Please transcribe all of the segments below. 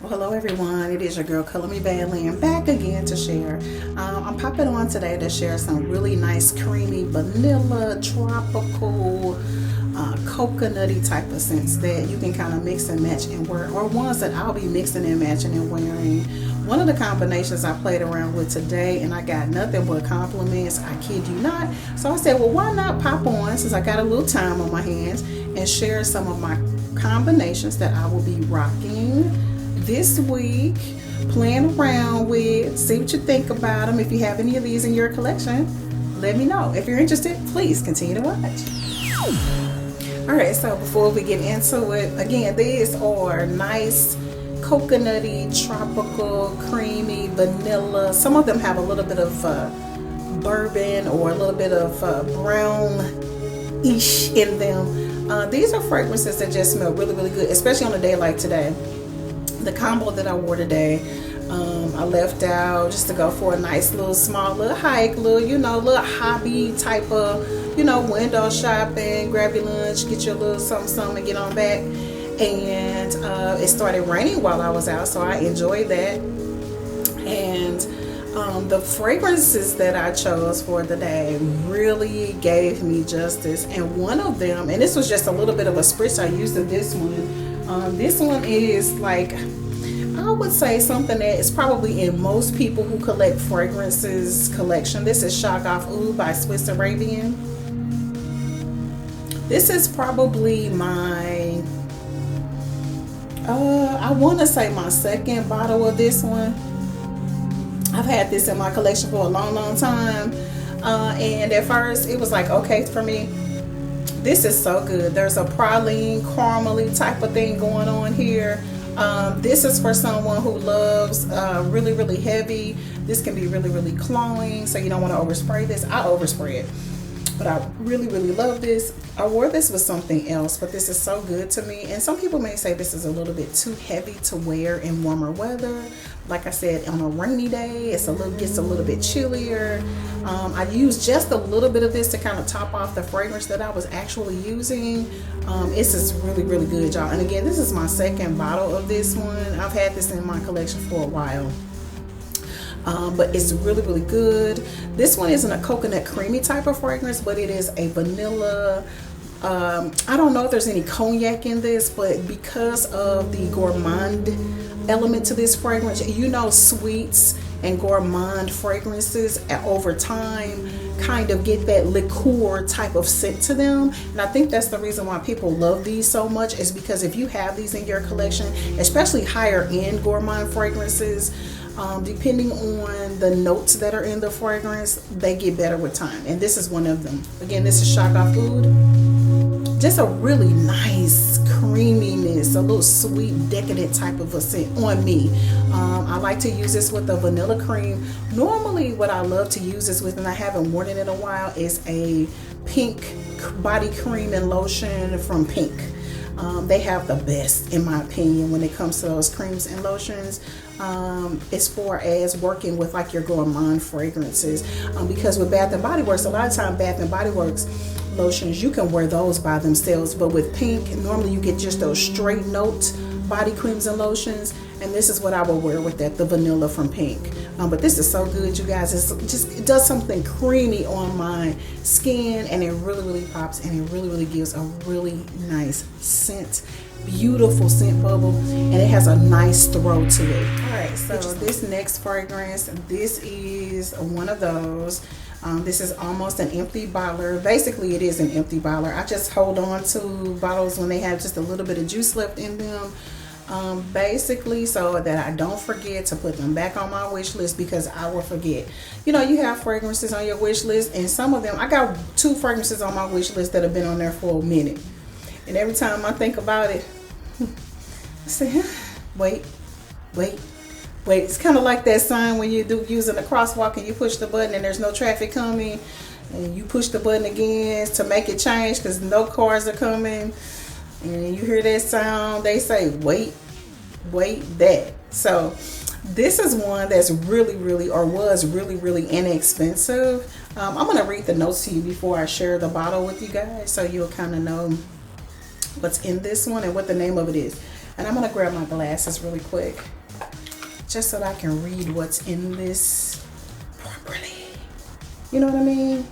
Well, hello everyone. It is your girl Color Me Bailey and back again to share. I'm popping on today to share some really nice creamy vanilla tropical coconutty type of scents that you can kind of mix and match and wear, or ones that I'll be mixing and matching and wearing. One of the combinations I played around with today and I got nothing but compliments. I kid you not. So I said, well, why not pop on since I got a little time on my hands and share some of my combinations that I will be rocking this week, playing around with, see what you think about them. If you have any of these in your collection, let me know. If you're interested, please continue to watch. Alright, so before we get into it, again, these are nice coconutty, tropical, creamy, vanilla. Some of them have a little bit of bourbon or a little bit of brown-ish in them. These are fragrances that just smell really, really good, especially on a day like today. The combo that I wore today, I left out just to go for a nice little small little hike, little hobby type of, window shopping, grab your lunch, get your little something and get on back. And it started raining while I was out, so I enjoyed that. And the fragrances that I chose for the day really gave me justice. And one of them, and this was just a little bit of a spritz I used of this one. This one is like, I would say something that is probably in most people who collect fragrances collection. This is Shagaf Oud by Swiss Arabian. This is probably my, I want to say my second bottle of this one. I've had this in my collection for a long, long time. And at first it was like, okay for me. This is so good. There's a praline, caramely type of thing going on here. This is for someone who loves really, really heavy. This can be really, really cloying, so you don't want to overspray this. I overspray it. But I really, really love this. I wore this with something else, but this is so good to me. And some people may say this is a little bit too heavy to wear in warmer weather. Like I said, on a rainy day, gets a little bit chillier. I used just a little bit of this to kind of top off the fragrance that I was actually using. This is really, really good, y'all. And again, this is my second bottle of this one. I've had this in my collection for a while. But it's really, really good. This one isn't a coconut creamy type of fragrance, but it is a vanilla. I don't know if there's any cognac in this, but because of the gourmand element to this fragrance, sweets and gourmand fragrances over time kind of get that liqueur type of scent to them. And I think that's the reason why people love these so much, is because if you have these in your collection, especially higher end gourmand fragrances, depending on the notes that are in the fragrance, they get better with time. And this is one of them. Again, this is Shagaf Oud. Just a really nice creaminess, a little sweet, decadent type of a scent on me. I like to use this with a vanilla cream. Normally what I love to use this with, and I haven't worn it in a while, is a pink body cream and lotion from Pink. They have the best, in my opinion, when it comes to those creams and lotions, as far as working with like your gourmand fragrances. Because with Bath and Body Works, a lot of time Bath and Body Works lotions, you can wear those by themselves. But with Pink, normally you get just those straight note body creams and lotions. And this is what I will wear with that, the vanilla from Pink. But this is so good, you guys. It does something creamy on my skin, and it really, really pops, and it really, really gives a really nice scent. Beautiful scent bubble, and it has a nice throw to it. All right, so this next fragrance, this is one of those. This is almost an empty bottler. Basically, it is an empty bottler. I just hold on to bottles when they have just a little bit of juice left in them. Basically so that I don't forget to put them back on my wish list, because I will forget. You have fragrances on your wish list, and some of them, I got 2 fragrances on my wish list that have been on there for a minute, and every time I think about it, I say, wait. It's kind of like that sign when you do using the crosswalk and you push the button and there's no traffic coming, and you push the button again to make it change because no cars are coming. And you hear that sound, they say, wait that. So this is one that's really, really, or was really, really inexpensive. I'm going to read the notes to you before I share the bottle with you guys, so you'll kind of know what's in this one and what the name of it is. And I'm gonna grab my glasses really quick, just so that I can read what's in this properly. You know what I mean?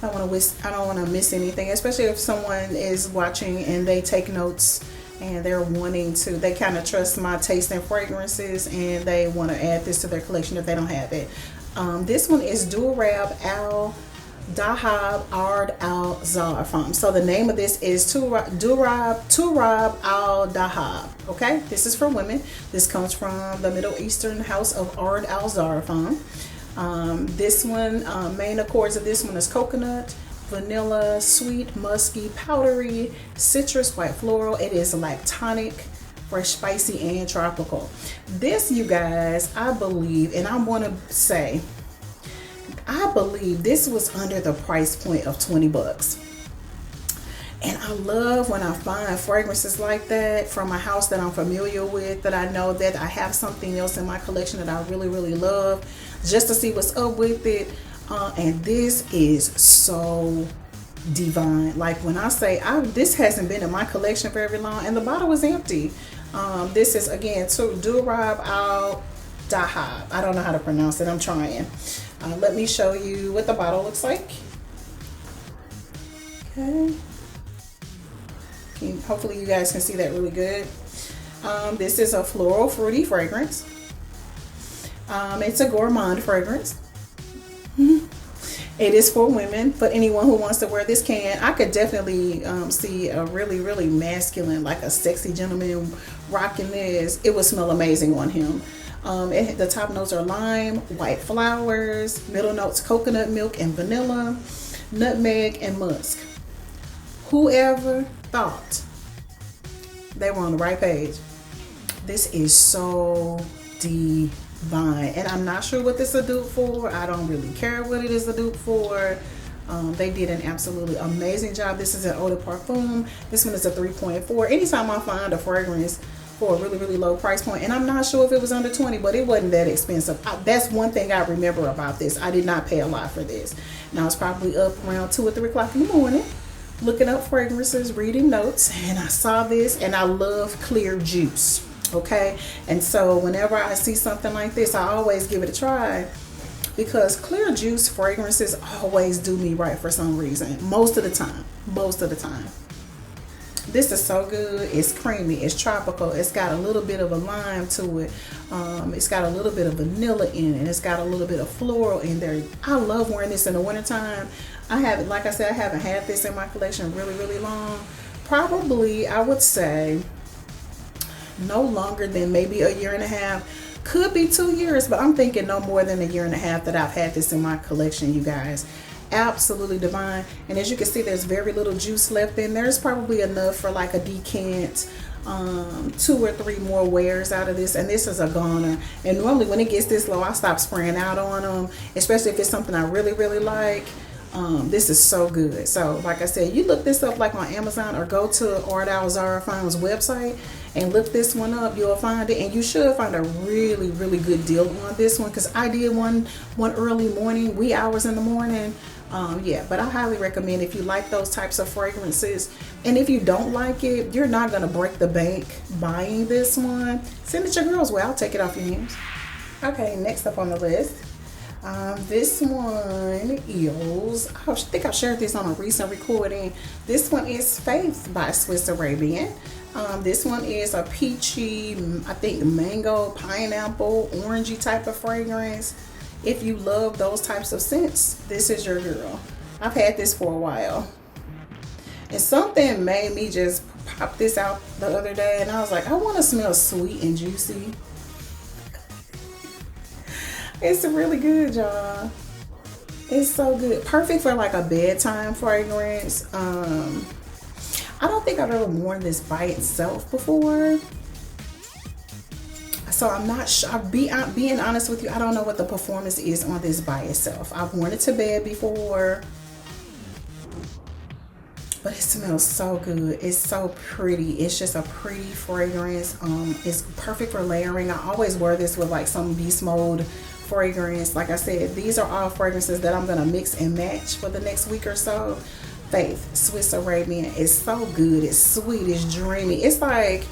I don't want to miss anything, especially if someone is watching and they take notes and they're wanting to, they kind of trust my taste in fragrances and they want to add this to their collection if they don't have it. This one is Durab Al Dahab Ard Al Zarfam. So the name of this is Turab Al Dahab. Okay, this is for women. This comes from the Middle Eastern house of Ard Al Zarfam. This one, main accords of this one is coconut, vanilla, sweet, musky, powdery, citrus, white floral. It is lactonic, fresh, spicy, and tropical. This, you guys, I believe, and I want to say, I believe this was under the price point of 20 bucks. And I love when I find fragrances like that from a house that I'm familiar with, that I know that I have something else in my collection that I really, really love, just to see what's up with it. And this is so divine. Like when I say, this hasn't been in my collection very long, and the bottle is empty. This is, again, Durab Al Dahab. I don't know how to pronounce it. I'm trying. Let me show you what the bottle looks like. Okay. Hopefully you guys can see that really good. This is a floral fruity fragrance. It's a gourmand fragrance. It is for women, but anyone who wants to wear this can. I could definitely see a really, really masculine, like a sexy gentleman rocking this. It would smell amazing on him. The top notes are lime, white flowers, middle notes coconut milk and vanilla, nutmeg and musk. Whoever thought they were on the right page. This is so divine, and I'm not sure what this is a dupe for. I don't really care what it is a dupe for. They did an absolutely amazing job. This is an eau de parfum. This one is a 3.4. Anytime I find a fragrance for a really, really low price point, and I'm not sure if it was under 20, but it wasn't that expensive. That's one thing I remember about this. I did not pay a lot for this. Now I was probably up around 2 or 3 o'clock in the morning looking up fragrances, reading notes, and I saw this, and I love clear juice. Okay, and so whenever I see something like this, I always give it a try, because clear juice fragrances always do me right for some reason. Most of the time. This is so good. It's creamy, it's tropical, it's got a little bit of a lime to it, it's got a little bit of vanilla in it, it's got a little bit of floral in there. I love wearing this in the wintertime. I haven't, like I said, I haven't had this in my collection really, really long. Probably, I would say, no longer than maybe a year and a half. Could be 2 years, but I'm thinking no more than a year and a half that I've had this in my collection, you guys. Absolutely divine. And as you can see, there's very little juice left in there. It's probably enough for like a decant, 2 or 3 more wears out of this, and this is a goner. And normally when it gets this low, I stop spraying out on them, especially if it's something I really, really like. This is so good. So like I said, you look this up like on Amazon, or go to Ard Al Zarfam's website and look this one up. You'll find it, and you should find a really, really good deal on this one, because I did one early morning, wee hours in the morning. Yeah, but I highly recommend, if you like those types of fragrances, and if you don't like it, you're not gonna break the bank buying this one. Send it your girls' way. I'll take it off your hands. Okay, next up on the list, this one is, I think I shared this on a recent recording. This one is Faith by Swiss Arabian. This one is a peachy, I think mango, pineapple, orangey type of fragrance. If you love those types of scents, this is your girl. I've had this for a while, and something made me just pop this out the other day, and I was like, I want to smell sweet and juicy. It's really good, y'all. It's so good. Perfect for like a bedtime fragrance. I don't think I've ever worn this by itself before, so I'm not sure. Being honest with you, I don't know what the performance is on this by itself. I've worn it to bed before, but it smells so good. It's so pretty. It's just a pretty fragrance. It's perfect for layering. I always wear this with like some beast mode fragrance. Like I said, these are all fragrances that I'm gonna mix and match for the next week or so. Faith Swiss Arabian is so good. It's sweet, it's dreamy. It's like,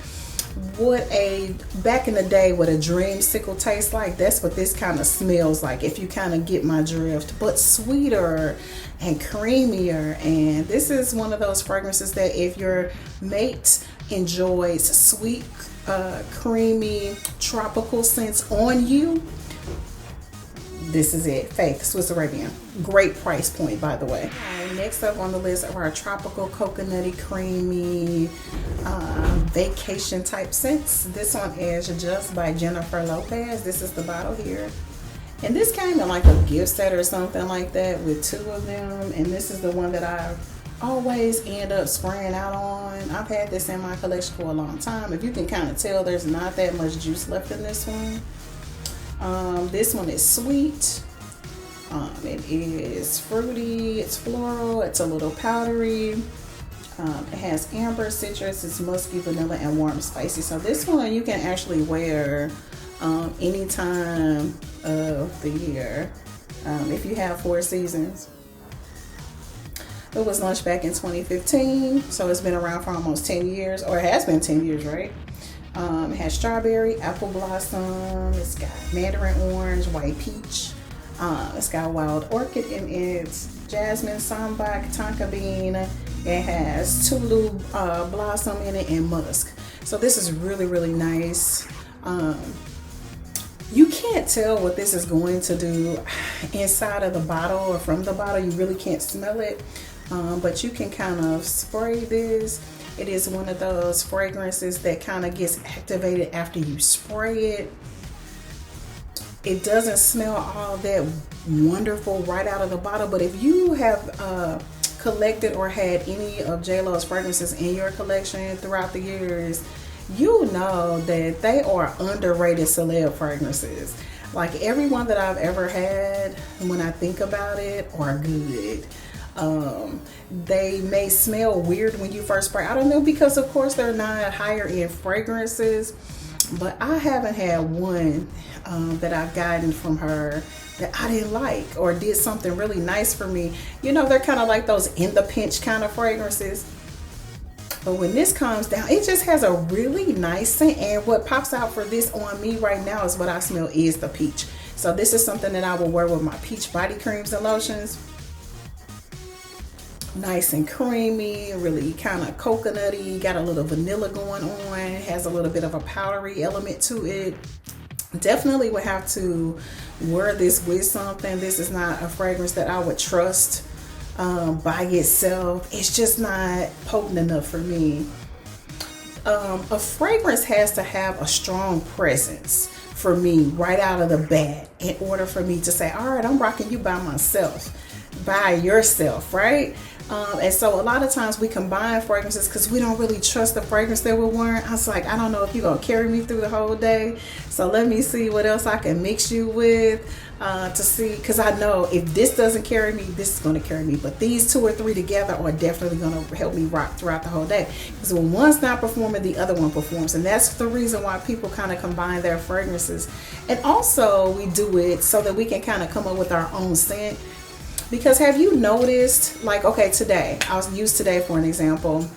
what a back in the day what a dreamsicle tastes like, that's what this kind of smells like, if you kind of get my drift, but sweeter and creamier. And this is one of those fragrances that if your mate enjoys sweet, creamy, tropical scents on you, this is it. Faith Swiss Arabian. Great price point, by the way. Next up on the list are our tropical, coconutty, creamy, vacation type scents. This one is Just by Jennifer Lopez. This is the bottle here. And this came in like a gift set or something like that with 2 of them. And this is the one that I always end up spraying out on. I've had this in my collection for a long time. If you can kind of tell, there's not that much juice left in this one. This one is sweet. It is fruity, it's floral, it's a little powdery. It has amber, citrus, it's musky, vanilla, and warm, spicy. So this one you can actually wear any time of the year if you have 4 seasons. It was launched back in 2015, so it's been around for almost 10 years, or it has been 10 years, right? It has strawberry, apple blossom, it's got mandarin orange, white peach, it's got wild orchid in it, jasmine, sambac, tonka bean, it has tulu blossom in it, and musk. So this is really, really nice. You can't tell what this is going to do inside of the bottle or from the bottle. You really can't smell it, but you can kind of spray this. It is one of those fragrances that kind of gets activated after you spray it. It doesn't smell all that wonderful right out of the bottle, but if you have collected or had any of J.Lo's fragrances in your collection throughout the years, you know that they are underrated celeb fragrances. Like every one that I've ever had, when I think about it, are good. They may smell weird when you first spray. I don't know, because of course they're not higher end fragrances, but I haven't had one that I've gotten from her that I didn't like or did something really nice for me. You know, they're kind of like those in the pinch kind of fragrances. But when this comes down, it just has a really nice scent. And what pops out for this on me right now is what I smell is the peach. So this is something that I will wear with my peach body creams and lotions. Nice and creamy, really kind of coconutty, got a little vanilla going on, has a little bit of a powdery element to it. Definitely would have to wear this with something. This is not a fragrance that I would trust by itself. It's just not potent enough for me. A fragrance has to have a strong presence for me right out of the bat in order for me to say, all right, I'm rocking you by myself, by yourself, right? And so a lot of times we combine fragrances because we don't really trust the fragrance that we're wearing. I was like, I don't know if you're going to carry me through the whole day. So let me see what else I can mix you with to see. Because I know if this doesn't carry me, this is going to carry me. But these 2 or 3 together are definitely going to help me rock throughout the whole day. Because when one's not performing, the other one performs. And that's the reason why people kind of combine their fragrances. And also we do it so that we can kind of come up with our own scent. Because have you noticed, like, okay, today, I'll use today for an example.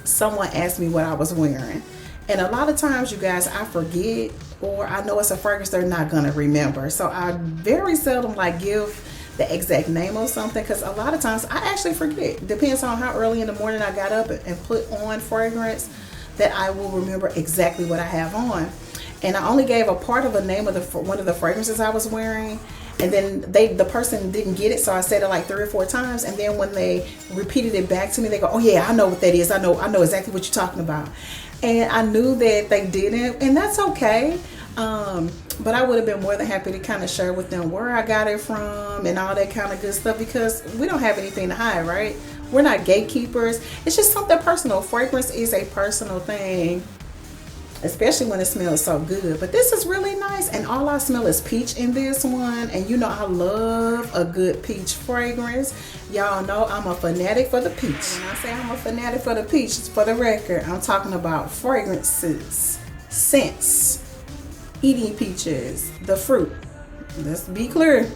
Someone asked me what I was wearing. And a lot of times, you guys, I forget, or I know it's a fragrance they're not going to remember. So I very seldom like give the exact name of something, because a lot of times I actually forget. Depends on how early in the morning I got up and put on fragrance that I will remember exactly what I have on. And I only gave a part of a name of one of the fragrances I was wearing. And then the person didn't get it, so I said it like 3 or 4 times. And then when they repeated it back to me, they go, "Oh yeah, I know what that is. I know exactly what you're talking about." And I knew that they didn't, and that's okay. But I would have been more than happy to kind of share with them where I got it from and all that kind of good stuff, because we don't have anything to hide, right? We're not gatekeepers. It's just something personal. Fragrance is a personal thing, especially when it smells so good. But this is really nice, and all I smell is peach in this one. And you know I love a good peach fragrance. Y'all know I'm a fanatic for the peach. When I say I'm a fanatic for the peach, for the record, I'm talking about fragrances, scents, eating peaches, the fruit. Let's be clear.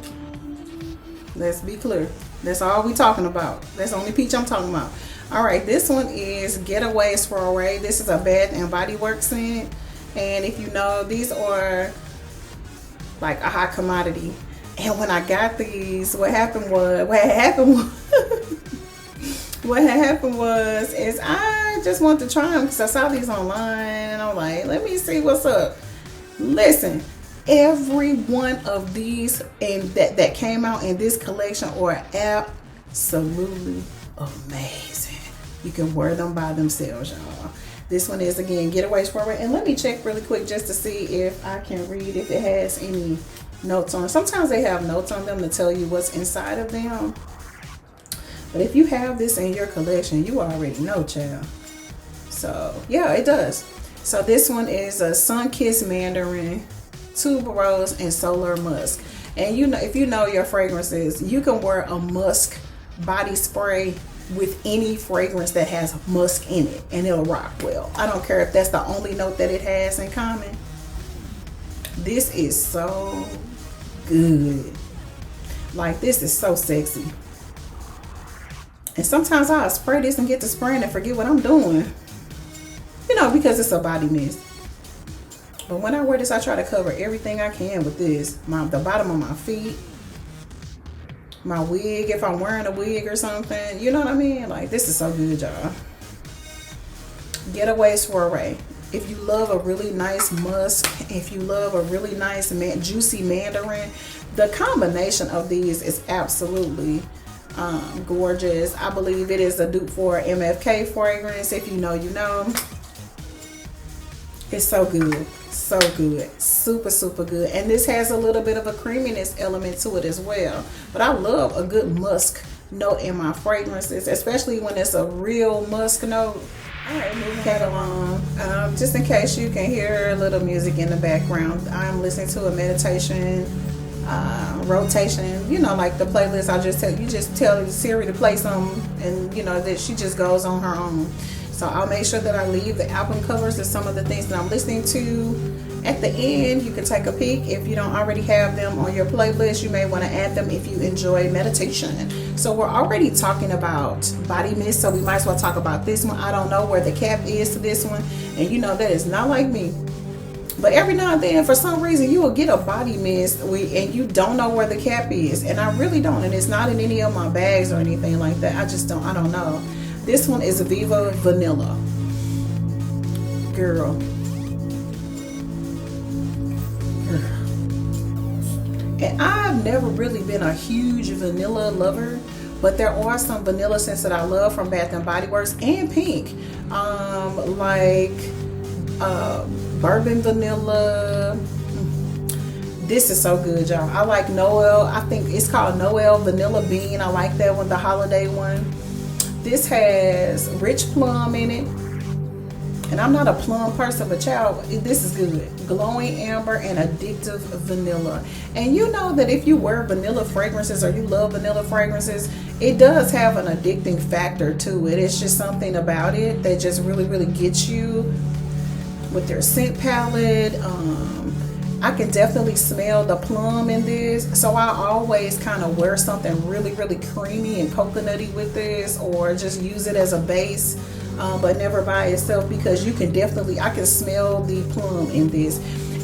Let's be clear. That's all we talking about. That's the only peach I'm talking about. All right, this one is Getaway Soiree. This is a Bath and Body Works scent. And if you know, these are like a hot commodity. And when I got these, what happened was is I just wanted to try them because I saw these online and I'm like, let me see what's up. Listen, every one of these and that came out in this collection are absolutely amazing. You can wear them by themselves, y'all. This one is, again, Getaway Soiree. And let me check really quick just to see if I can read if it has any notes on it. Sometimes they have notes on them to tell you what's inside of them. But if you have this in your collection, you already know, child. So, yeah, it does. So this one is a Sun-Kissed Mandarin, Tuberose, and Solar Musk. And you know, if you know your fragrances, you can wear a musk body spray with any fragrance that has musk in it and it'll rock well. I don't care if that's the only note that it has in common. This is so good. Like, this is so sexy. And sometimes I'll spray this and get to spraying and forget what I'm doing. You know, because it's a body mist. But when I wear this, I try to cover everything I can with this. The bottom of my feet, my wig, if I'm wearing a wig or something. You know what I mean? Like, this is so good, y'all. Getaway Soiree. If you love a really nice musk, if you love a really nice juicy mandarin, the combination of these is absolutely gorgeous. I believe it is a dupe for MFK fragrance. If you know, you know. It's so good. So good. Super, super good. And this has a little bit of a creaminess element to it as well. But I love a good musk note in my fragrances, especially when it's a real musk note. All right, moving right along. Just in case you can hear a little music in the background, I'm listening to a meditation rotation. You know, like the playlist. You just tell Siri to play something, and you know that she just goes on her own. So I'll make sure that I leave the album covers and some of the things that I'm listening to at the end. You can take a peek. If you don't already have them on your playlist, you may want to add them if you enjoy meditation. So we're already talking about body mist, so we might as well talk about this one. I don't know where the cap is to this one, and you know that is not like me. But every now and then, for some reason, you will get a body mist and you don't know where the cap is, and I really don't. And it's not in any of my bags or anything like that. I don't know. This one is Viva Vanilla. Girl. And I've never really been a huge vanilla lover, but there are some vanilla scents that I love from Bath and Body Works and Pink. Like bourbon vanilla. This is so good, y'all. I like Noel. I think it's called Noel Vanilla Bean. I like that one, the holiday one. This has rich plum in it. And I'm not a plum person, but y'all, this is good. Glowing amber and addictive vanilla. And you know that if you wear vanilla fragrances or you love vanilla fragrances, it does have an addicting factor to it. It's just something about it that just really, really gets you with their scent palette. I can definitely smell the plum in this, so I always kind of wear something really, really creamy and coconutty with this, or just use it as a base, but never by itself, because I can smell the plum in this.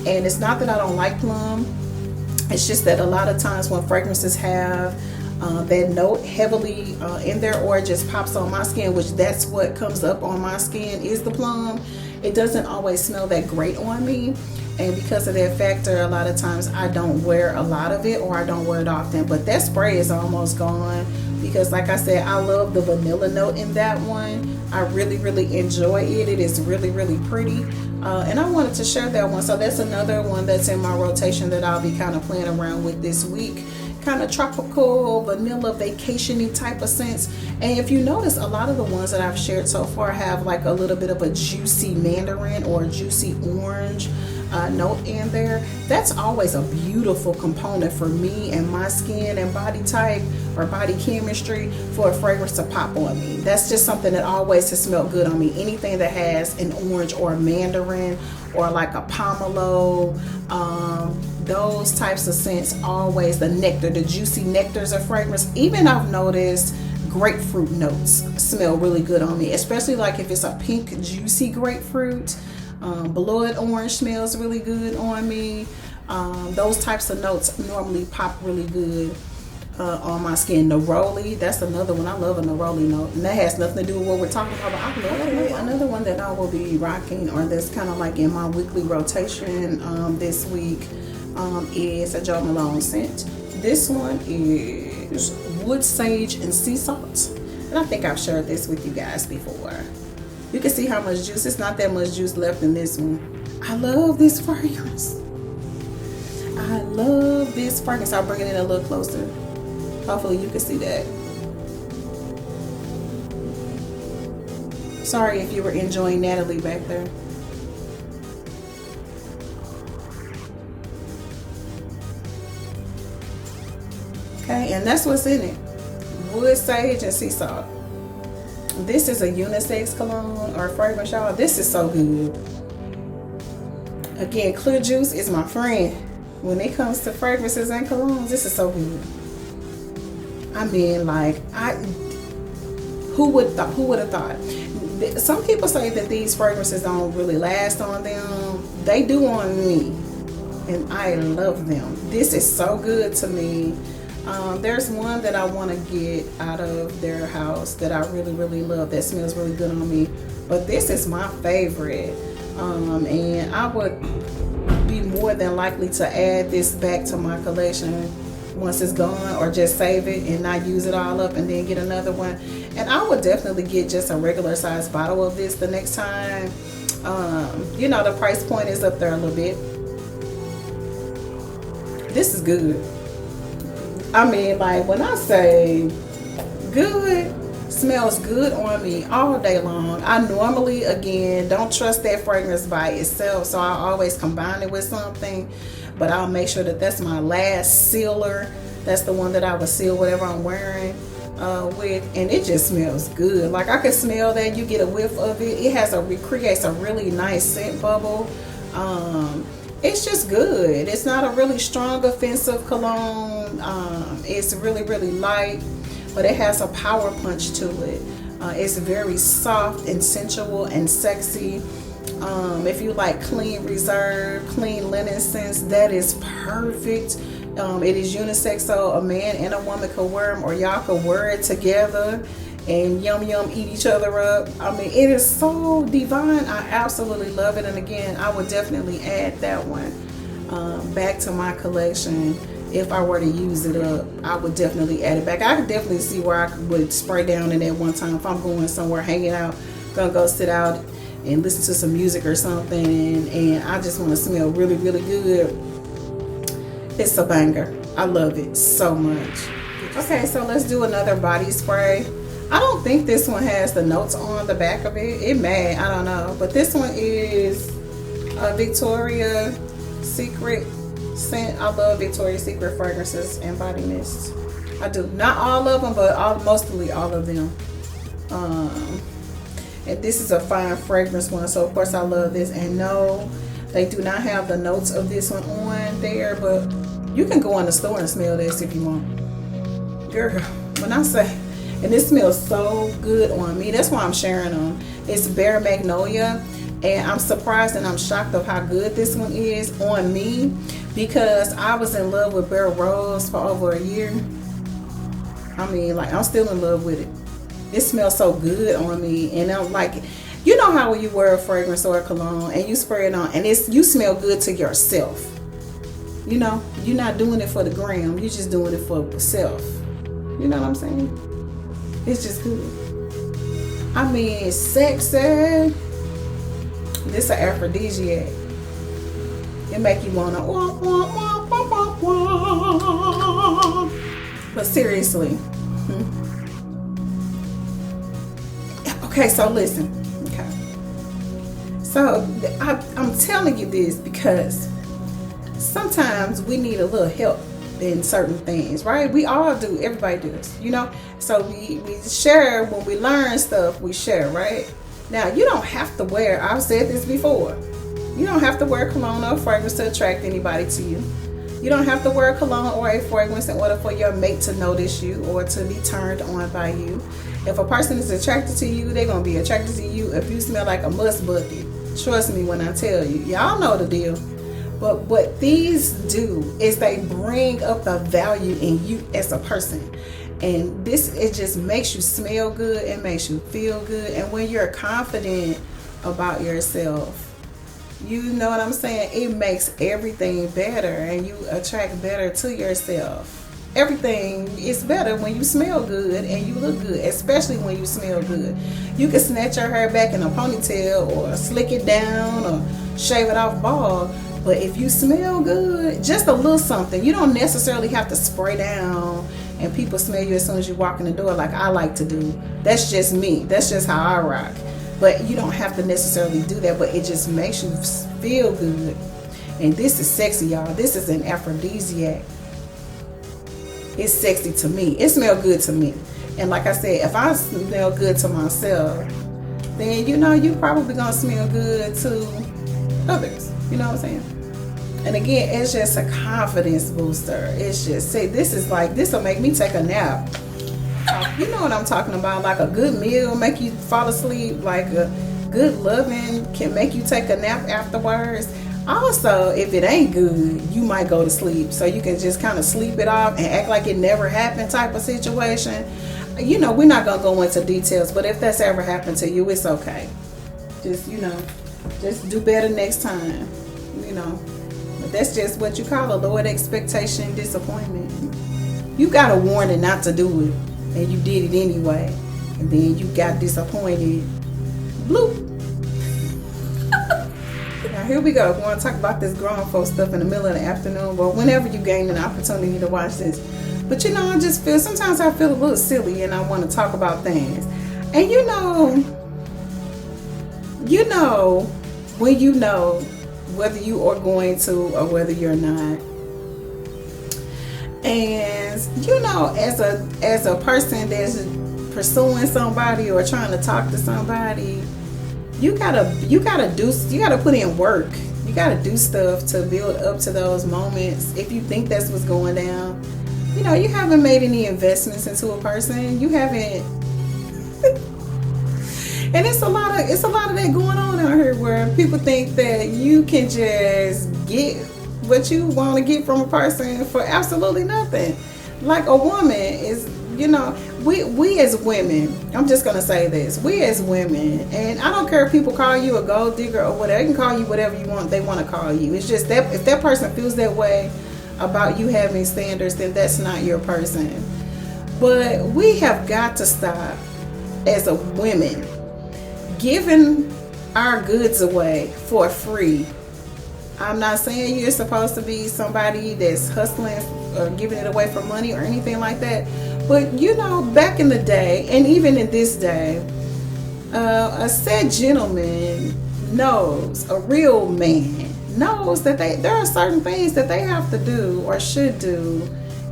And it's not that I don't like plum, it's just that a lot of times when fragrances have that note heavily in there, or it just pops on my skin, which that's what comes up on my skin is the plum, it doesn't always smell that great on me. And because of that factor, a lot of times I don't wear a lot of it, or I don't wear it often. But that spray is almost gone because, like I said, I love the vanilla note in that one. I really, really enjoy it. It is really, really pretty. And I wanted to share that one. So that's another one that's in my rotation that I'll be kind of playing around with this week. Kind of tropical, vanilla, vacation-y type of scents. And if you notice, a lot of the ones that I've shared so far have like a little bit of a juicy mandarin or a juicy orange note in there. That's always a beautiful component for me and my skin and body type or body chemistry for a fragrance to pop on me. That's just something that always has smelled good on me. Anything that has an orange or a mandarin or like a pomelo, those types of scents, always the nectar, the juicy nectars of fragrance. Even I've noticed grapefruit notes smell really good on me, especially like if it's a pink juicy grapefruit. Blood orange smells really good on me. Those types of notes normally pop really good on my skin. Neroli, that's another one. I love a neroli note, and that has nothing to do with what we're talking about, but I love it. Another one that I will be rocking, or that's kind of like in my weekly rotation this week, is a Jo Malone scent. This one is wood sage and sea salt, and I think I've shared this with you guys before. You can see how much juice. It's not that much juice left in this one. I love this fragrance. I love this fragrance. I'll bring it in a little closer. Hopefully you can see that. Sorry if you were enjoying Natalie back there. Okay, and that's what's in it. Wood sage and sea salt. This is a unisex cologne or fragrance, y'all. This is so good. Again, Clear Juice is my friend. When it comes to fragrances and colognes, this is so good. I mean, like, who would have thought? Some people say that these fragrances don't really last on them. They do on me, and I love them. This is so good to me. There's one that I want to get out of their house that I really, really love, that smells really good on me. But this is my favorite. And I would be more than likely to add this back to my collection once it's gone, or just save it and not use it all up and then get another one. And I would definitely get just a regular size bottle of this the next time. You know, the price point is up there a little bit. This is good. I mean, like, when I say good, smells good on me all day long. I normally, again, don't trust that fragrance by itself, so I always combine it with something, but I'll make sure that that's my last sealer. That's the one that I will seal whatever I'm wearing with, and it just smells good. Like, I can smell that. You get a whiff of it. It has creates a really nice scent bubble. It's just good. It's not a really strong, offensive cologne. It's really, really light, but it has a power punch to it. It's very soft and sensual and sexy. If you like clean reserve, clean linen scents, that is perfect. It is unisex, so a man and a woman could wear them, or y'all could wear it together and yum eat each other up. I mean, it is so divine. I absolutely love it. And again, I would definitely add that one back to my collection. If I were to use it up, I would definitely add it back. I could definitely see where I would spray down in it one time if I'm going somewhere, hanging out, gonna go sit out and listen to some music or something, and I just want to smell really, really good. It's a banger. I love it so much. Okay, so let's do another body spray. I don't think this one has the notes on the back of it. It may, I don't know. But this one is a Victoria's Secret scent. I love Victoria's Secret fragrances and body mists. I do. Not all of them, but mostly all of them. And this is a fine fragrance one, so of course I love this. And no, they do not have the notes of this one on there, but you can go in the store and smell this if you want. Girl, when I say, and this smells so good on me, that's why I'm sharing them. It's Bare Magnolia, and I'm surprised and I'm shocked of how good this one is on me, because I was in love with Bare Rose for over a year. I mean, like, I'm still in love with it. It smells so good on me, and I'm like, you know how when you wear a fragrance or a cologne and you spray it on and you smell good to yourself. You know, you're not doing it for the gram, you're just doing it for self. You know what I'm saying? It's just good. I mean, it's sexy. This an aphrodisiac. It make you wanna wah, wah, wah, wah, wah, wah. But seriously. Okay, so listen. Okay. So I'm telling you this because sometimes we need a little help in certain things, right? We all do. Everybody does, you know? So we share when we learn stuff, we share, right? Now, you don't have to wear, I've said this before, you don't have to wear cologne or fragrance to attract anybody to you. You don't have to wear cologne or a fragrance in order for your mate to notice you or to be turned on by you. If a person is attracted to you, they're going to be attracted to you if you smell like a must bucket. Trust me when I tell you. Y'all know the deal. But what these do is they bring up the value in you as a person. And this, it just makes you smell good. It makes you feel good. And when you're confident about yourself, you know what I'm saying? It makes everything better and you attract better to yourself. Everything is better when you smell good and you look good, especially when you smell good. You can snatch your hair back in a ponytail or slick it down or shave it off bald. But if you smell good, just a little something, you don't necessarily have to spray down and people smell you as soon as you walk in the door like I like to do. That's just me. That's just how I rock. But you don't have to necessarily do that, but it just makes you feel good. And this is sexy, y'all. This is an aphrodisiac. It's sexy to me. It smells good to me. And like I said, if I smell good to myself, then you know you probably gonna smell good to others. You know what I'm saying? And again, it's just a confidence booster. It's just, say, this will make me take a nap. You know what I'm talking about? Like a good meal make you fall asleep. Like a good loving can make you take a nap afterwards. Also, if it ain't good, you might go to sleep. So you can just kind of sleep it off and act like it never happened type of situation. You know, we're not going to go into details, but if that's ever happened to you, it's okay. Just, you know, just do better next time, you know. But that's just what you call a lowered expectation disappointment. You got a warning not to do it, and you did it anyway. And then you got disappointed. Bloop. Now here we go. We want to talk about this grown folk stuff in the middle of the afternoon. Well, whenever you gain an opportunity to watch this. But you know, I just feel, sometimes I feel a little silly and I want to talk about things. And you know, when you know whether you are going to or whether you're not. And you know, as a person that's pursuing somebody or trying to talk to somebody, you gotta put in work. You gotta do stuff to build up to those moments. If you think that's what's going down, you know, you haven't made any investments into a person. You haven't. And it's a lot of that going on out here where people think that you can just get what you want to get from a person for absolutely nothing. Like a woman is, you know, we as women, I'm just gonna say this, we as women, and I don't care if people call you a gold digger or whatever, they can call you whatever they want to call you. It's just that if that person feels that way about you having standards, then that's not your person. But we have got to stop as a women giving our goods away for free. I'm not saying you're supposed to be somebody that's hustling or giving it away for money or anything like that. But you know, back in the day, and even in this day, a said gentleman knows, a real man knows that there are certain things that they have to do or should do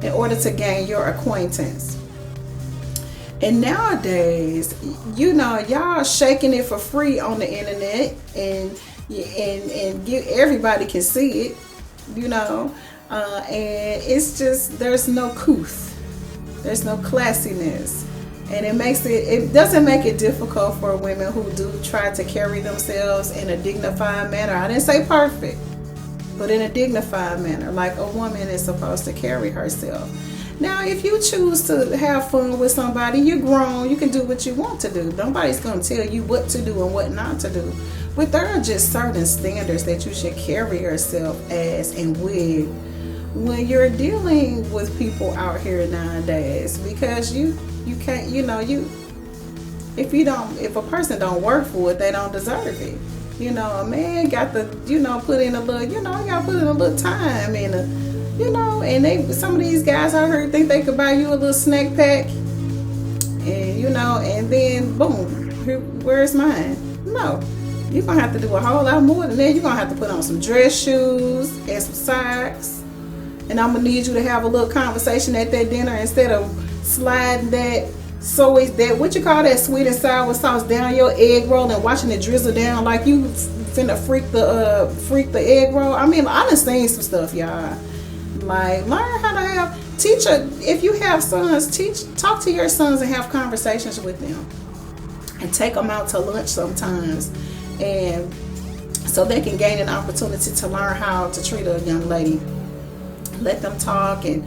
in order to gain your acquaintance. And nowadays, you know, y'all shaking it for free on the internet, and everybody can see it, you know, and it's just, there's no couth, there's no classiness, and it doesn't make it difficult for women who do try to carry themselves in a dignified manner. I didn't say perfect, but in a dignified manner, like a woman is supposed to carry herself. Now, if you choose to have fun with somebody, you're grown, you can do what you want to do. Nobody's going to tell you what to do and what not to do. But there are just certain standards that you should carry yourself as and with when you're dealing with people out here nowadays. Because you can't, you know, if a person don't work for it, they don't deserve it. You know, a man got to, you know, put in a little, you know, got to put in a little time and you know, and some of these guys out here think they could buy you a little snack pack, and you know, and then boom, where's mine? No, you're gonna have to do a whole lot more than that. You're gonna have to put on some dress shoes and some socks, and I'm gonna need you to have a little conversation at that dinner instead of sliding that what you call that sweet and sour sauce down your egg roll and watching it drizzle down like you finna freak the egg roll. I mean, I done seen some stuff, y'all. Like, learn how to if you have sons, talk to your sons and have conversations with them. And take them out to lunch sometimes. And so they can gain an opportunity to learn how to treat a young lady. Let them talk and,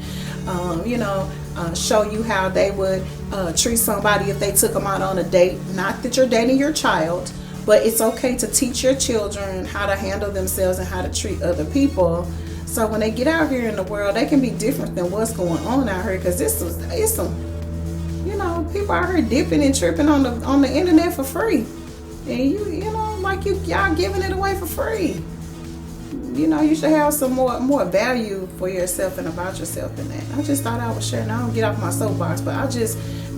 show you how they would treat somebody if they took them out on a date. Not that you're dating your child, but it's okay to teach your children how to handle themselves and how to treat other people. So when they get out here in the world, they can be different than what's going on out here. Because it's some, people out here dipping and tripping on the internet for free. And y'all giving it away for free. You should have some more value for yourself and about yourself than that. I just thought I was sharing. I don't get off my soapbox, but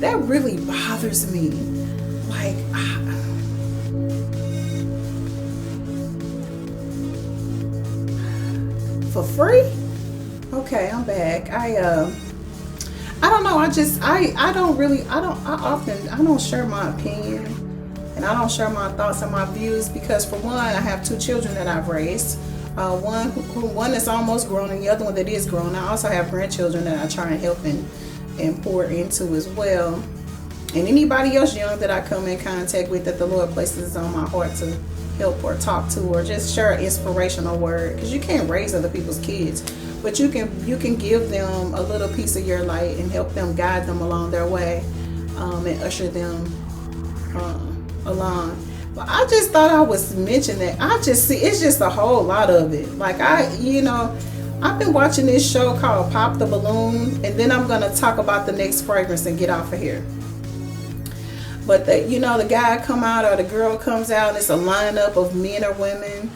that really bothers me. Like, for free? Okay, I'm back. I don't know. I don't share my opinion, and I don't share my thoughts and my views because, for one, I have 2 children that I've raised. One that's almost grown and the other one that is grown. I also have grandchildren that I try and help and pour into as well. And anybody else young that I come in contact with that the Lord places on my heart to help or talk to or just share an inspirational word. Because you can't raise other people's kids, but you can give them a little piece of your light and help them, guide them along their way, and usher them along. But I just thought I was mentioning that. It's just a whole lot of it. Like, I've been watching this show called Pop the Balloon, and then I'm going to talk about the next fragrance and get off of here. But the guy come out or the girl comes out, and it's a lineup of men or women.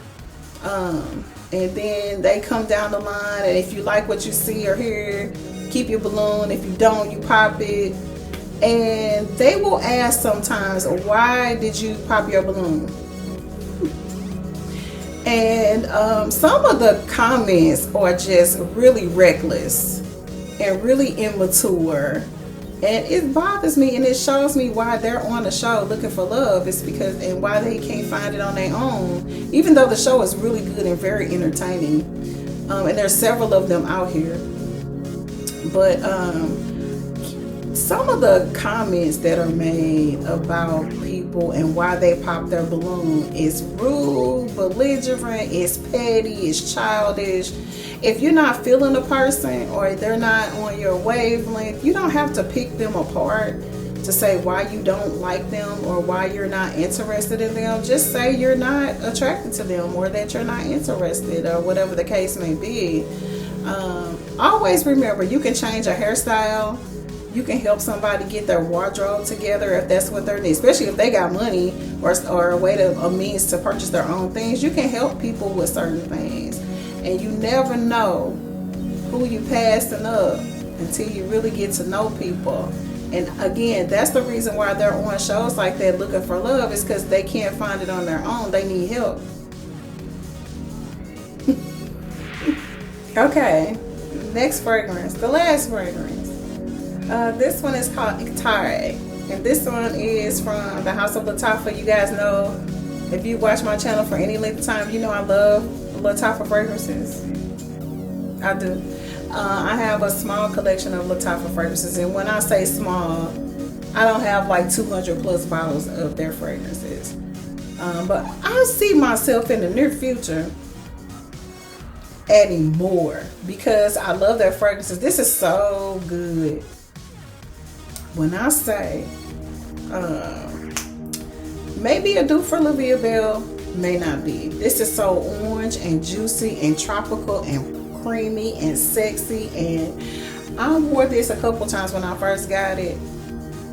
And then they come down the line, and if you like what you see or hear, keep your balloon. If you don't, you pop it. And they will ask sometimes, why did you pop your balloon? And some of the comments are just really reckless and really immature. And it bothers me, and it shows me why they're on the show looking for love. It's because, and why they can't find it on their own, even though the show is really good and very entertaining. And there's several of them out here. But some of the comments that are made about people and why they pop their balloon is rude, belligerent, it's petty, it's childish. If you're not feeling a person or they're not on your wavelength, you don't have to pick them apart to say why you don't like them or why you're not interested in them. Just say you're not attracted to them or that you're not interested or whatever the case may be. Always remember, you can change a hairstyle. You can help somebody get their wardrobe together if that's what they're needing, especially if they got money or a means to purchase their own things. You can help people with certain things. And you never know who you passing up until you really get to know people. And again, that's the reason why they're on shows like that looking for love, is because they can't find it on their own. They need help. Okay, next fragrance, the last fragrance. This one is called Ictare, and this one is from the House of Lattafa. You guys know, if you watch my channel for any length of time, you know I love Lattafa fragrances. I do. I have a small collection of Lattafa fragrances, and when I say small, I don't have like 200 plus bottles of their fragrances. But I see myself in the near future adding more because I love their fragrances. This is so good. When I say maybe a dupe for La Vie Belle, may not be. This is so orange and juicy and tropical and creamy and sexy, and I wore this a couple times when I first got it,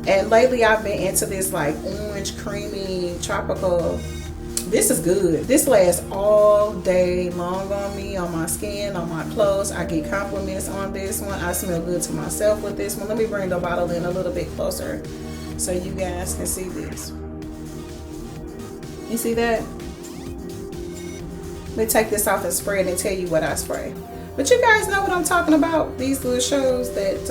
and lately I've been into this like orange creamy tropical. This is good. This lasts all day long on me, on my skin, on my clothes. I get compliments on this one. I smell good to myself with this one. Let me bring the bottle in a little bit closer so you guys can see this. You see that? Let me take this off and spray it and tell you what I spray. But you guys know what I'm talking about. These little shows that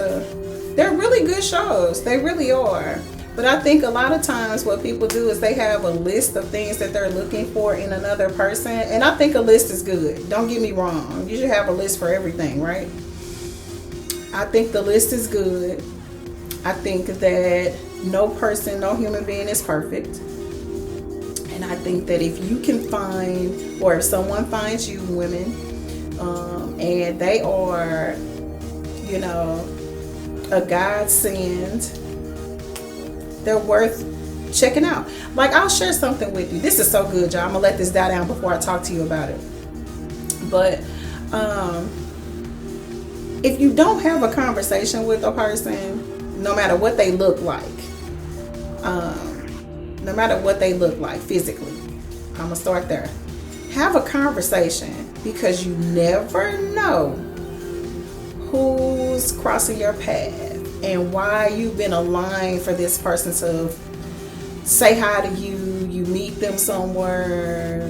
they're really good shows. They really are. But I think a lot of times what people do is they have a list of things that they're looking for in another person. And I think a list is good. Don't get me wrong. You should have a list for everything, right? I think the list is good. I think that no person, no human being is perfect. And I think that if you can find, or if someone finds you, women, and they are, you know, a godsend, they're worth checking out. Like, I'll share something with you. This is so good, y'all. I'm gonna let this die down before I talk to you about it. But if you don't have a conversation with a person, no matter what they look like, no matter what they look like physically, I'm gonna start there. Have a conversation, because you never know who's crossing your path and why you've been aligned for this person to say hi to you. You meet them somewhere.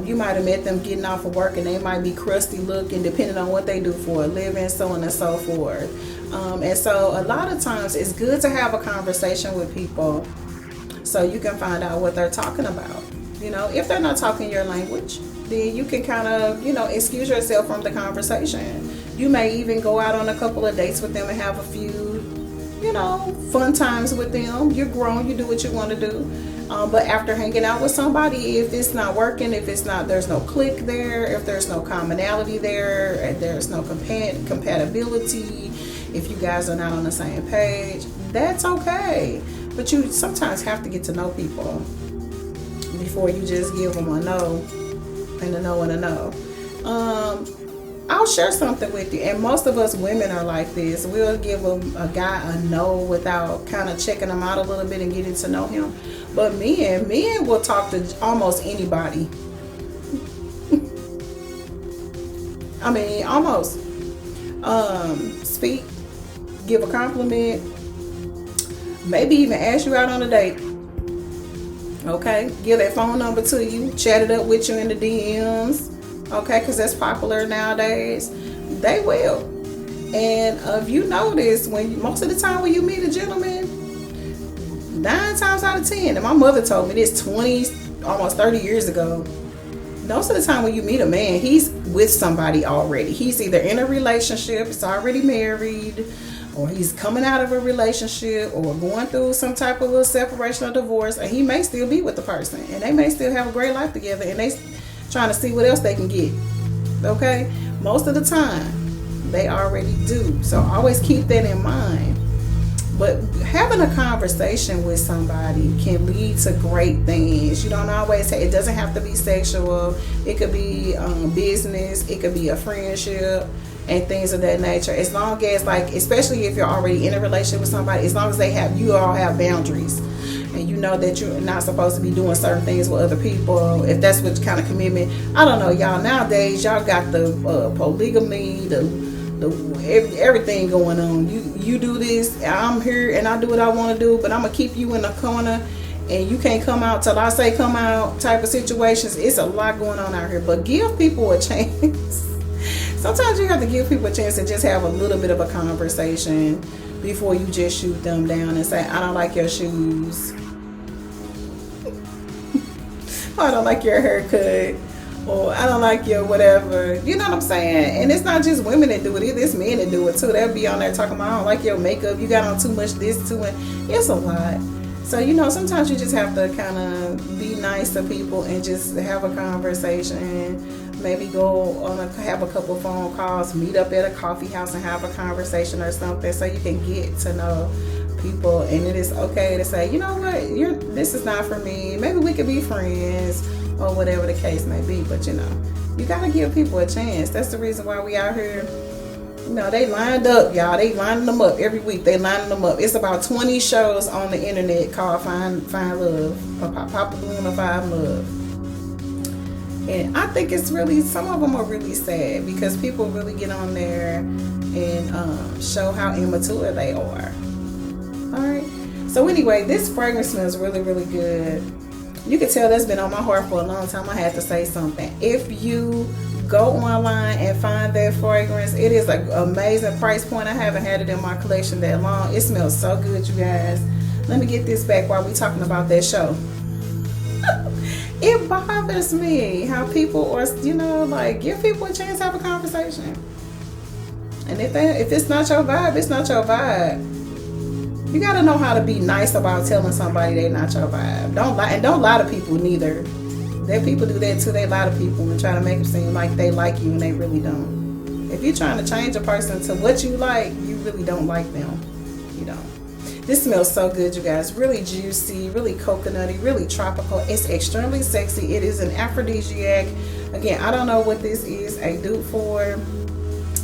You might have met them getting off of work, and they might be crusty looking, depending on what they do for a living, so on and so forth. And so a lot of times it's good to have a conversation with people so you can find out what they're talking about. You know, if they're not talking your language, then you can kind of, you know, excuse yourself from the conversation. You may even go out on a couple of dates with them and have a few, you know, fun times with them. You're grown, you do what you want to do. But after hanging out with somebody, if it's not working, if it's not, there's no click there, if there's no commonality there, and there's no compatibility, if you guys are not on the same page, that's okay. But you sometimes have to get to know people before you just give them a no and a no and a no. I'll share something with you, and most of us women are like this. We'll give a guy a no without kind of checking him out a little bit and getting to know him. But men will talk to almost anybody. I mean, almost. Speak, give a compliment, maybe even ask you out on a date. Okay, give their phone number to you, chat it up with you in the DMs. Okay, because that's popular nowadays. They will. And if you notice, most of the time when you meet a gentleman, 9 times out of 10, and my mother told me this 20, almost 30 years ago, most of the time when you meet a man, he's with somebody already. He's either in a relationship, is already married, or he's coming out of a relationship, or going through some type of a separation or divorce, and he may still be with the person, and they may still have a great life together, and they trying to see what else they can get. Okay, most of the time they already do, so always keep that in mind. But having a conversation with somebody can lead to great things. You don't always say, it doesn't have to be sexual. It could be business, it could be a friendship and things of that nature. As long as, like, especially if you're already in a relationship with somebody, as long as you all have boundaries, and you know that you're not supposed to be doing certain things with other people, if that's what kind of commitment. I don't know, y'all. Nowadays, y'all got the polygamy, everything going on. You do this, I'm here, and I do what I want to do, but I'm gonna keep you in the corner, and you can't come out till I say come out. Type of situations. It's a lot going on out here. But give people a chance. Sometimes you have to give people a chance to just have a little bit of a conversation before you just shoot them down and say, I don't like your shoes. I don't like your haircut, or I don't like your whatever. You know what I'm saying? And it's not just women that do it either. It's men that do it too. They'll be on there talking about, I don't like your makeup. You got on too much this, too much. It's a lot. So, you know, sometimes you just have to kind of be nice to people and just have a conversation. Maybe go on have a couple phone calls, meet up at a coffee house and have a conversation or something, so you can get to know people. And it is okay to say, you know what, this is not for me. Maybe we could be friends, or whatever the case may be. But you know, you gotta give people a chance. That's the reason why we out here. You know, they lined up, y'all. They lining them up every week. They lining them up. It's about 20 shows on the internet called Find Love, or Pop the Balloon or Find Love. And I think it's really, some of them are really sad, because people really get on there and show how immature they are. Alright, so anyway, this fragrance smells really, really good. You can tell that's been on my heart for a long time. I had to say something. If you go online and find that fragrance, it is an amazing price point. I haven't had it in my collection that long. It smells so good, you guys. Let me get this back while we're talking about that show. It bothers me how people are, you know, like, give people a chance to have a conversation. And if it's not your vibe, it's not your vibe. You gotta know how to be nice about telling somebody they're not your vibe. Don't lie to people neither. There people do that too. They lie to people and try to make it seem like they like you and they really don't. If you're trying to change a person to what you like, you really don't like them. You don't. This smells so good, you guys. Really juicy, really coconutty, really tropical. It's extremely sexy. It is an aphrodisiac. Again, I don't know what this is a dupe for.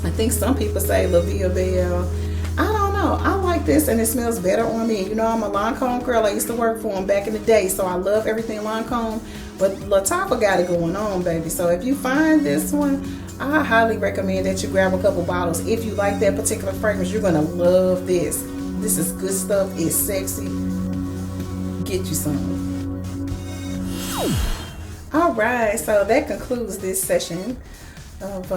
I think some people say La Vie Belle. I don't know. I like this and it smells better on me. You know, I'm a Lancome girl. I used to work for them back in the day, so I love everything Lancome. But Latapa got it going on, baby. So if you find this one, I highly recommend that you grab a couple bottles. If you like that particular fragrance, you're going to love this. This is good stuff. It's sexy. Get you some. All right. So that concludes this session of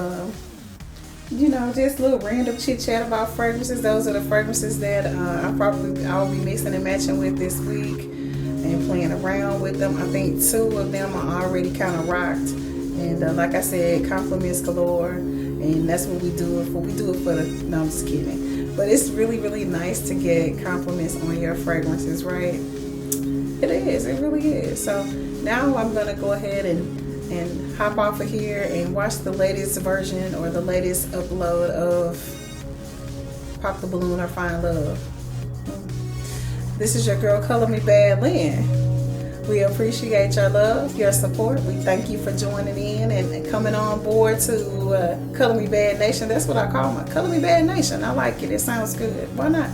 just a little random chit chat about fragrances. Those are the fragrances that I'll be mixing and matching with this week and playing around with them. I think 2 of them are already kind of rocked, and like I said, compliments galore. And that's what we do it for. We do it for the. No, I'm just kidding. But it's really, really nice to get compliments on your fragrances, right? It is. It really is. So now I'm gonna go ahead and hop off of here and watch the latest version or the latest upload of Pop the Balloon or Find Love. This is your girl, Color Me Bad Lynn. We appreciate your love, your support. We thank you for joining in and coming on board to Color Me Bad Nation. That's what I call my Color Me Bad Nation. I like it. It sounds good. Why not?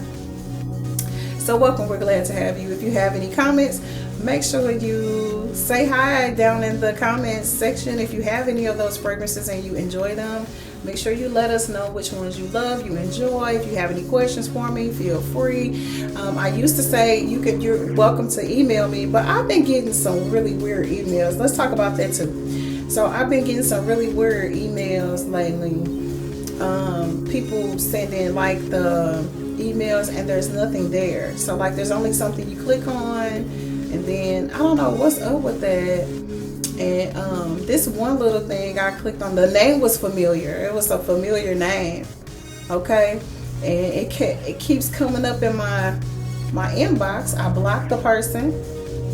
So welcome. We're glad to have you. If you have any comments, make sure you say hi down in the comments section. If you have any of those fragrances and you enjoy them, make sure you let us know which ones you love, you enjoy. If you have any questions for me, feel free. I used to say you're welcome to email me, but I've been getting some really weird emails. Let's talk about that too. So I've been getting some really weird emails lately. People sending like the emails and there's nothing there. So like there's only something you click on, and then I don't know what's up with that. And this one little thing I clicked on, the name was familiar. It was a familiar name, okay? And it keeps coming up in my inbox. I blocked the person,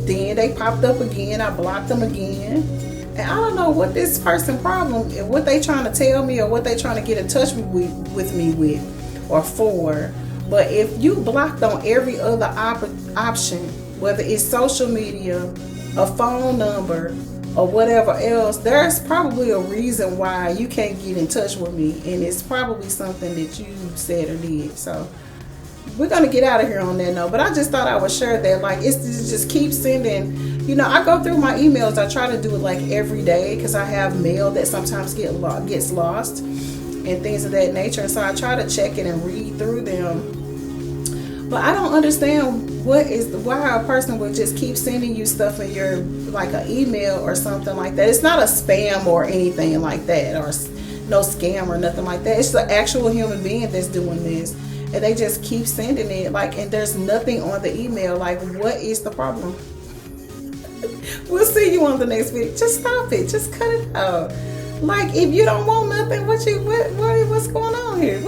then they popped up again. I blocked them again, and I don't know what this person problem, what they trying to tell me or what they trying to get in touch with me with or for. But if you blocked on every other option, whether it's social media, a phone number, or whatever else, there's probably a reason why you can't get in touch with me, and it's probably something that you said or did. So we're gonna get out of here on that note, but I just thought I would share that. Like, it's just keep sending. I go through my emails. I try to do it like every day because I have mail that sometimes gets lost and things of that nature, and so I try to check it and read through them. But I don't understand why a person would just keep sending you stuff in your, like an email or something like that. It's not a spam or anything like that, or no scam or nothing like that. It's the actual human being that's doing this, and they just keep sending it, like, and there's nothing on the email. Like, what is the problem? We'll see you on the next video. Just stop it. Just cut it out. Like, if you don't want nothing, what's going on here?